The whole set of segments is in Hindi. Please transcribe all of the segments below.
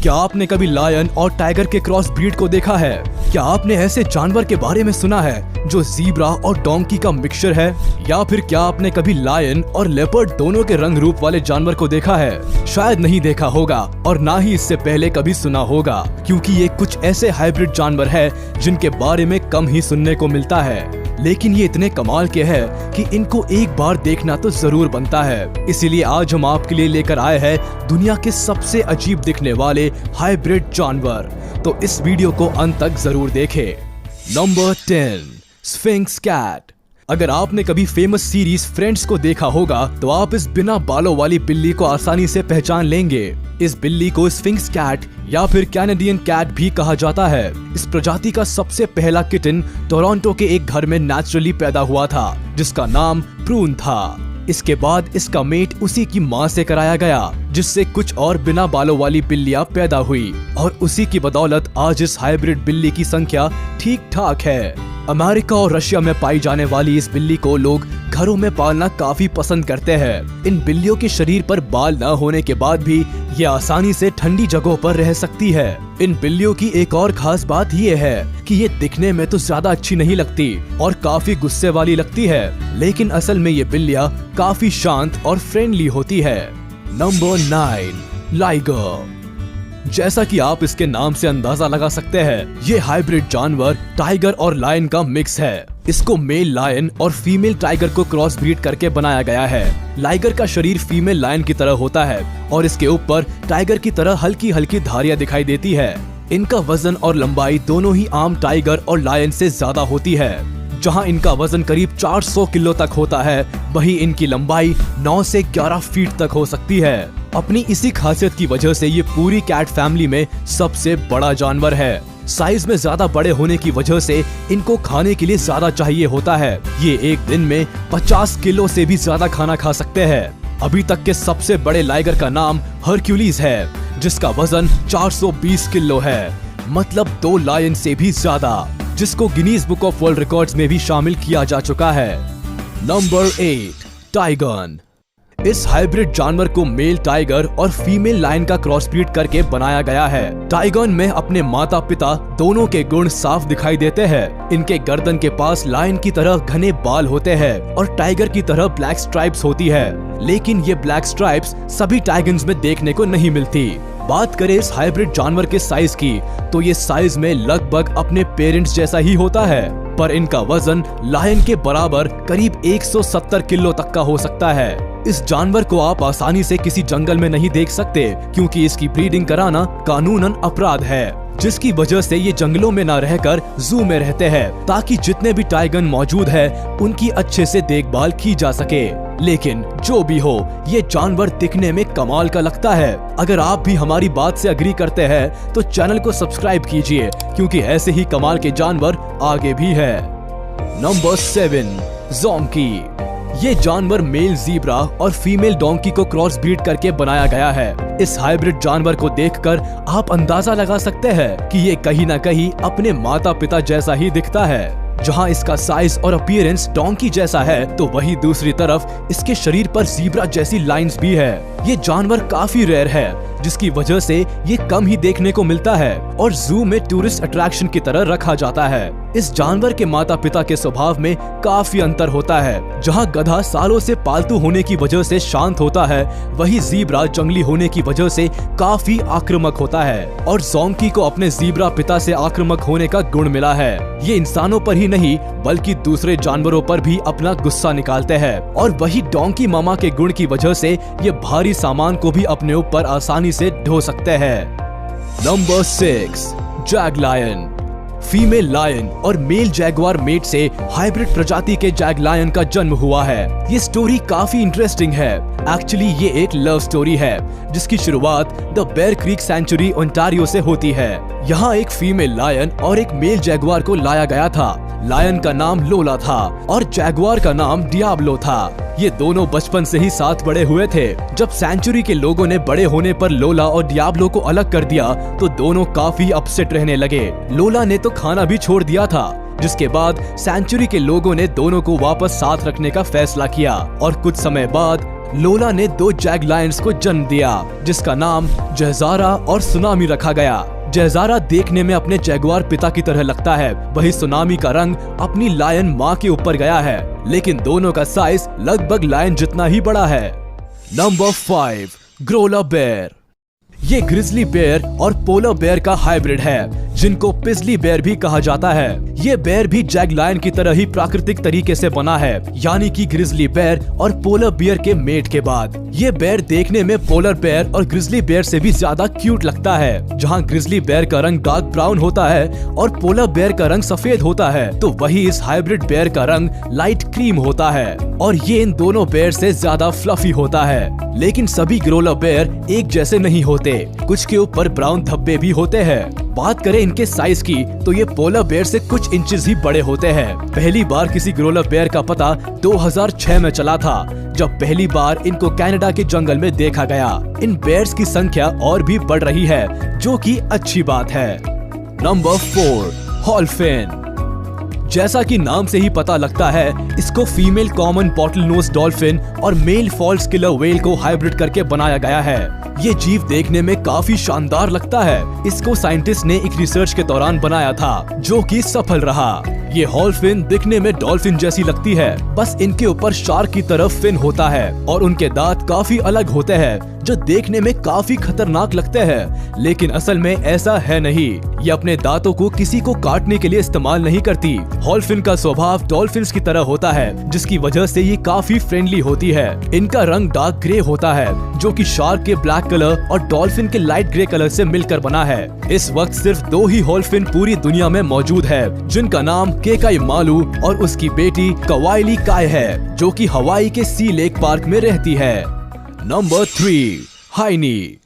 क्या आपने कभी लायन और टाइगर के क्रॉस ब्रीड को देखा है? क्या आपने ऐसे जानवर के बारे में सुना है जो ज़ीब्रा और डोंकी का मिक्सचर है? या फिर क्या आपने कभी लायन और लेपर्ड दोनों के रंग रूप वाले जानवर को देखा है? शायद नहीं देखा होगा और ना ही इससे पहले कभी सुना होगा, क्योंकि ये कुछ ऐसे हाइब्रिड जानवर है जिनके बारे में कम ही सुनने को मिलता है। लेकिन ये इतने कमाल के हैं कि इनको एक बार देखना तो जरूर बनता है। इसीलिए आज हम आपके लिए लेकर आए हैं दुनिया के सबसे अजीब दिखने वाले हाइब्रिड जानवर। तो इस वीडियो को अंत तक जरूर देखें। Number 10, sphinx cat. अगर आपने कभी फेमस सीरीज फ्रेंड्स को देखा होगा तो आप इस बिना बालों वाली बिल्ली को आसानी से पहचान लेंगे। इस बिल्ली को स्फिंक्स कैट या फिर कैनेडियन कैट भी कहा जाता है। इस प्रजाति का सबसे पहला किटन टोरंटो के एक घर में नेचुरली पैदा हुआ था, जिसका नाम प्रून था। इसके बाद इसका मेट उसी की माँ से कराया गया, जिससे कुछ और बिना बालों वाली बिल्लियां पैदा हुई और उसी की बदौलत आज इस हाइब्रिड बिल्ली की संख्या ठीक ठाक है। अमेरिका और रशिया में पाई जाने वाली इस बिल्ली को लोग घरों में पालना काफी पसंद करते हैं। इन बिल्लियों के शरीर पर बाल न होने के बाद भी ये आसानी से ठंडी जगहों पर रह सकती है। इन बिल्लियों की एक और खास बात ये है कि ये दिखने में तो ज्यादा अच्छी नहीं लगती और काफी गुस्से वाली लगती है, लेकिन असल में ये बिल्लियां काफी शांत और फ्रेंडली होती है। Number 9, liger. जैसा कि आप इसके नाम से अंदाजा लगा सकते हैं, ये हाइब्रिड जानवर टाइगर और लायन का मिक्स है। इसको मेल लायन और फीमेल टाइगर को क्रॉस ब्रीड करके बनाया गया है। लाइगर का शरीर फीमेल लायन की तरह होता है और इसके ऊपर टाइगर की तरह हल्की हल्की धारियां दिखाई देती है। इनका वजन और लंबाई दोनों ही आम टाइगर और लायन से ज्यादा होती है। जहां इनका वजन करीब 400 किलो तक होता है, वहीं इनकी लंबाई 9 से 11 फीट तक हो सकती है। अपनी इसी खासियत की वजह से ये पूरी कैट फैमिली में सबसे बड़ा जानवर है। साइज में ज्यादा बड़े होने की वजह से इनको खाने के लिए ज्यादा चाहिए होता है। ये एक दिन में 50 किलो से भी ज्यादा खाना खा सकते हैं। अभी तक के सबसे बड़े लाइगर का नाम हरक्यूलिस है, जिसका वजन 420 किलो है, मतलब 2 लायन से भी ज्यादा, जिसको Guinness book of world records में भी शामिल किया जा चुका है। Number 8, Taigun. इस हाइब्रिड जानवर को मेल टाइगर और फीमेल लायन का क्रॉस ब्रीड करके बनाया गया है। टाइगन में अपने माता पिता दोनों के गुण साफ दिखाई देते हैं। इनके गर्दन के पास लायन की तरह घने बाल होते हैं और टाइगर की तरह ब्लैक स्ट्राइप्स होती है, लेकिन ये ब्लैक स्ट्राइप्स सभी टाइगन्स में देखने को नहीं मिलती। बात करें इस हाइब्रिड जानवर के साइज की, तो ये साइज में लगभग अपने पेरेंट्स जैसा ही होता है, पर इनका वजन लायन के बराबर करीब 170 किलो तक का हो सकता है। इस जानवर को आप आसानी से किसी जंगल में नहीं देख सकते, क्योंकि इसकी ब्रीडिंग कराना कानूनन अपराध है, जिसकी वजह से ये जंगलों में न रहकर जू में रहते हैं, ताकि जितने भी टाइगन मौजूद है उनकी अच्छे से देखभाल की जा सके। लेकिन जो भी हो, ये जानवर दिखने में कमाल का लगता है। अगर आप भी हमारी बात से अग्री करते हैं तो चैनल को सब्सक्राइब कीजिए, क्योंकि ऐसे ही कमाल के जानवर आगे भी है। नंबर 7, ज़ोंकी। ये जानवर मेल ज़ीब्रा और फीमेल डोंकी को क्रॉस ब्रीड करके बनाया गया है। इस हाइब्रिड जानवर को देखकर आप अंदाजा लगा सकते हैं कि ये कहीं न कहीं अपने माता पिता जैसा ही दिखता है। जहां इसका साइज और अपीयरेंस डोंकी जैसा है, तो वहीं दूसरी तरफ इसके शरीर पर ज़ीब्रा जैसी लाइंस भी है। ये जानवर काफी रेयर है, जिसकी वजह से ये कम ही देखने को मिलता है और जू में टूरिस्ट अट्रैक्शन की तरह रखा जाता है। इस जानवर के माता पिता के स्वभाव में काफी अंतर होता है। जहां गधा सालों से पालतू होने की वजह से शांत होता है, वहीं ज़ीब्रा जंगली होने की वजह से काफी आक्रामक होता है। और ज़ोंकी को अपने ज़ीब्रा पिता से आक्रामक होने का गुण मिला है। ये इंसानों पर ही नहीं बल्कि दूसरे जानवरों पर भी अपना गुस्सा निकालते हैं, और वही डोंकी मामा के गुण की वजह से ये भारी सामान को भी अपने ऊपर आसानी से ढो सकते हैं। Number 6, jag lion. Female lion और मेल जैगवार मेट से हाइब्रिड प्रजाति के जैग लायन का जन्म हुआ है। ये स्टोरी काफी इंटरेस्टिंग है। एक्चुअली ये एक लव स्टोरी है, जिसकी शुरुआत the bear creek sanctuary Ontario से होती है। यहाँ एक फीमेल लायन और एक मेल जैगवार को लाया गया था। लायन का नाम लोला था और जैगवार का नाम डियाब्लो था। ये दोनों बचपन से ही साथ बड़े हुए थे। जब सेंचुरी के लोगों ने बड़े होने पर लोला और डियाब्लो को अलग कर दिया, तो दोनों काफी अपसेट रहने लगे। लोला ने तो खाना भी छोड़ दिया था, जिसके बाद सेंचुरी के लोगों ने दोनों को वापस साथ रखने का फैसला किया और कुछ समय बाद लोला ने 2 जैग लायंस को जन्म दिया, जिसका नाम जहजारा और सुनामी रखा गया। जहजारा देखने में अपने जैगुआर पिता की तरह लगता है, वही सुनामी का रंग अपनी लायन माँ के ऊपर गया है, लेकिन दोनों का साइज लगभग लायन जितना ही बड़ा है। Number 5, grolar bear. ये ग्रिजली बेयर और पोलर बेयर का हाइब्रिड है, जिनको पिजली बेयर भी कहा जाता है। ये बेयर भी जैग लायन की तरह ही प्राकृतिक तरीके से बना है, यानी कि ग्रिजली बेयर और पोलर बेयर के मेट के बाद। ये बेयर देखने में पोलर बेयर और ग्रिजली बेयर से भी ज्यादा क्यूट लगता है। जहाँ ग्रिजली बेयर का रंग डार्क ब्राउन होता है और पोलर बेयर का रंग सफेद होता है, तो वही इस हाइब्रिड बेयर का रंग लाइट क्रीम होता है और ये इन दोनों बेयर से ज्यादा फ्लफी होता है। लेकिन सभी ग्रोला बेयर एक जैसे नहीं होते, कुछ के ऊपर ब्राउन धब्बे भी होते हैं। बात करें इनके साइज की तो ये पोलर बेयर से कुछ इंचेस ही बड़े होते हैं। पहली बार किसी ग्रोला बेयर का पता 2006 में चला था, जब पहली बार इनको कनाडा के जंगल में देखा गया। इन बेयर्स की संख्या और भी बढ़ रही है, जो कि अच्छी बात है। Number 4, wholphin. जैसा कि नाम से ही पता लगता है, इसको female common bottle nose dolphin और मेल फॉल्स किलर व्हेल को हाइब्रिड करके बनाया गया है। ये जीव देखने में काफी शानदार लगता है। इसको साइंटिस्ट ने एक रिसर्च के दौरान बनाया था, जो कि सफल रहा। ये हॉलफिन दिखने में डॉल्फिन जैसी लगती है, बस इनके ऊपर शार्क की तरह फिन होता है और उनके दांत काफी अलग होते हैं, जो देखने में काफी खतरनाक लगते हैं, लेकिन असल में ऐसा है नहीं। ये अपने दांतों को किसी को काटने के लिए इस्तेमाल नहीं करती। हॉलफिन का स्वभाव डॉल्फिन्स की तरह होता है, जिसकी वजह से ये काफी फ्रेंडली होती है। इनका रंग डार्क ग्रे होता है, जो कि शार्क के ब्लैक कलर और डॉल्फिन के लाइट ग्रे कलर से मिलकर बना है। इस वक्त सिर्फ 2 ही हॉलफिन पूरी दुनिया में मौजूद है, जिनका नाम केकाई मालू और उसकी बेटी कवाइली काय है, जो कि हवाई के सी लेक पार्क में रहती है। नंबर 3, हाइनी।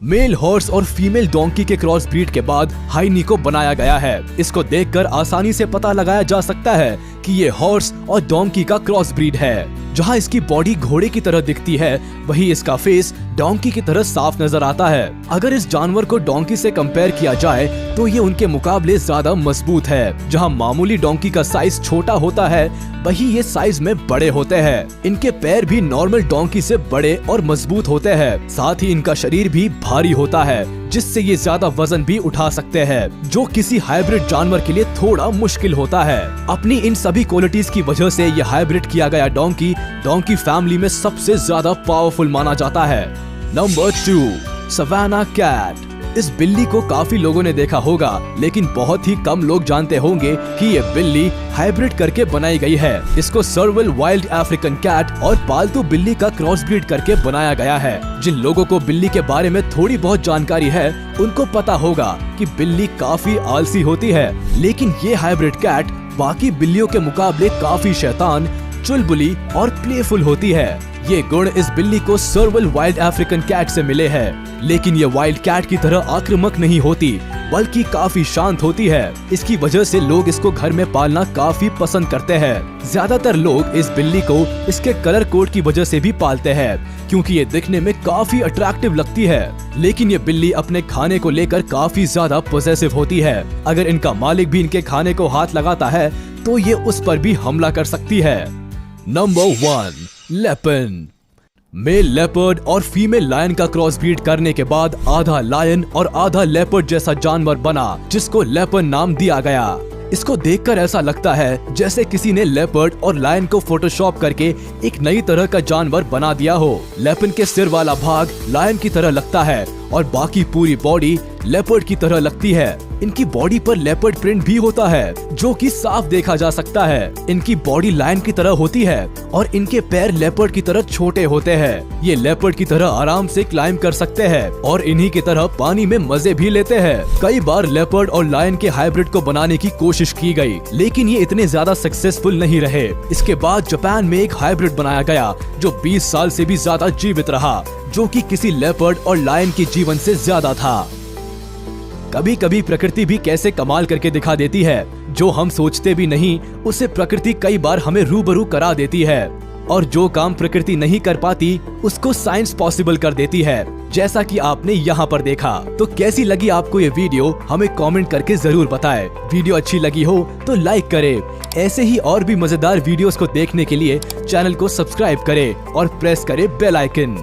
मेल हॉर्स और फीमेल डोंकी के क्रॉस ब्रीड के बाद हाइनी को बनाया गया है। इसको देखकर आसानी से पता लगाया जा सकता है कि ये हॉर्स और डोंकी का क्रॉस ब्रीड है। जहां इसकी बॉडी घोड़े की तरह दिखती है, वही इसका फेस डोंकी की तरह साफ नजर आता है। अगर इस जानवर को डोंकी से कंपेयर किया जाए तो ये उनके मुकाबले ज्यादा मजबूत है। जहां मामूली डोंकी का साइज छोटा होता है, वही ये साइज में बड़े होते हैं। इनके पैर भी नॉर्मल डोंकी से बड़े और मजबूत होते हैं। साथ ही इनका शरीर भी भारी होता है, जिससे ये ज्यादा वजन भी उठा सकते हैं, जो किसी हाइब्रिड जानवर के लिए थोड़ा मुश्किल होता है। अपनी इन सभी क्वालिटीज की वजह से ये हाइब्रिड किया गया डोंकी फैमिली में सबसे ज्यादा पावरफुल माना जाता है। Number 2, savannah cat. इस बिल्ली को काफी लोगों ने देखा होगा, लेकिन बहुत ही कम लोग जानते होंगे कि ये बिल्ली हाइब्रिड करके बनाई गई है। इसको सर्विल वाइल्ड अफ्रीकन कैट और पालतू बिल्ली का क्रॉस ब्रीड करके बनाया गया है। जिन लोगों को बिल्ली के बारे में थोड़ी बहुत जानकारी है, उनको पता होगा कि बिल्ली काफी आलसी होती है, लेकिन ये हाइब्रिड कैट बाकी बिल्लियों के मुकाबले काफी शैतान, चुलबुली और प्लेफुल होती है। ये गुण इस बिल्ली को सर्विल वाइल्ड अफ्रीकन कैट से मिले हैं, लेकिन ये वाइल्ड कैट की तरह आक्रामक नहीं होती, बल्कि काफी शांत होती है। इसकी वजह से लोग इसको घर में पालना काफी पसंद करते हैं। ज्यादातर लोग इस बिल्ली को इसके कलर कोड की वजह से भी पालते हैं, क्योंकि ये दिखने में काफी अट्रैक्टिव लगती है। लेकिन ये बिल्ली अपने खाने को लेकर काफी ज्यादा पॉसेसिव होती है। अगर इनका मालिक भी इनके खाने को हाथ लगाता है, तो ये उस पर भी हमला कर सकती है। Number 1, leopard. मेल लेपर्ड और फीमेल लायन का क्रॉस ब्रीड करने के बाद आधा लायन और आधा लेपर्ड जैसा जानवर बना, जिसको लेपर्ड नाम दिया गया। इसको देखकर ऐसा लगता है जैसे किसी ने लेपर्ड और लायन को फोटोशॉप करके एक नई तरह का जानवर बना दिया हो। लेपर्ड के सिर वाला भाग लायन की तरह लगता है और बाकी पूरी बॉडी लेपर्ड की तरह लगती है। इनकी बॉडी पर लेपर्ड प्रिंट भी होता है, जो कि साफ देखा जा सकता है। इनकी बॉडी लायन की तरह होती है और इनके पैर लेपर्ड की तरह छोटे होते हैं। ये लेपर्ड की तरह आराम से क्लाइम कर सकते हैं और इन्हीं की तरह पानी में मजे भी लेते हैं। कई बार लेपर्ड और लायन के हाइब्रिड को बनाने की कोशिश की गई, लेकिन ये इतने ज्यादा सक्सेसफुल नहीं रहे। इसके बाद जापान में एक हाइब्रिड बनाया गया, जो 20 साल से भी ज्यादा जीवित रहा, जो कि किसी लेपर्ड और लायन के जीवन से ज्यादा था। कभी कभी प्रकृति भी कैसे कमाल करके दिखा देती है। जो हम सोचते भी नहीं, उसे प्रकृति कई बार हमें रूबरू करा देती है, और जो काम प्रकृति नहीं कर पाती, उसको साइंस पॉसिबल कर देती है। जैसा कि आपने यहाँ पर देखा। तो कैसी लगी आपको ये वीडियो हमें कमेंट करके जरूर बताएं। वीडियो अच्छी लगी हो तो लाइक करें। ऐसे ही और भी मजेदार वीडियोस को देखने के लिए चैनल को सब्सक्राइब करें और प्रेस करें बेल आइकन।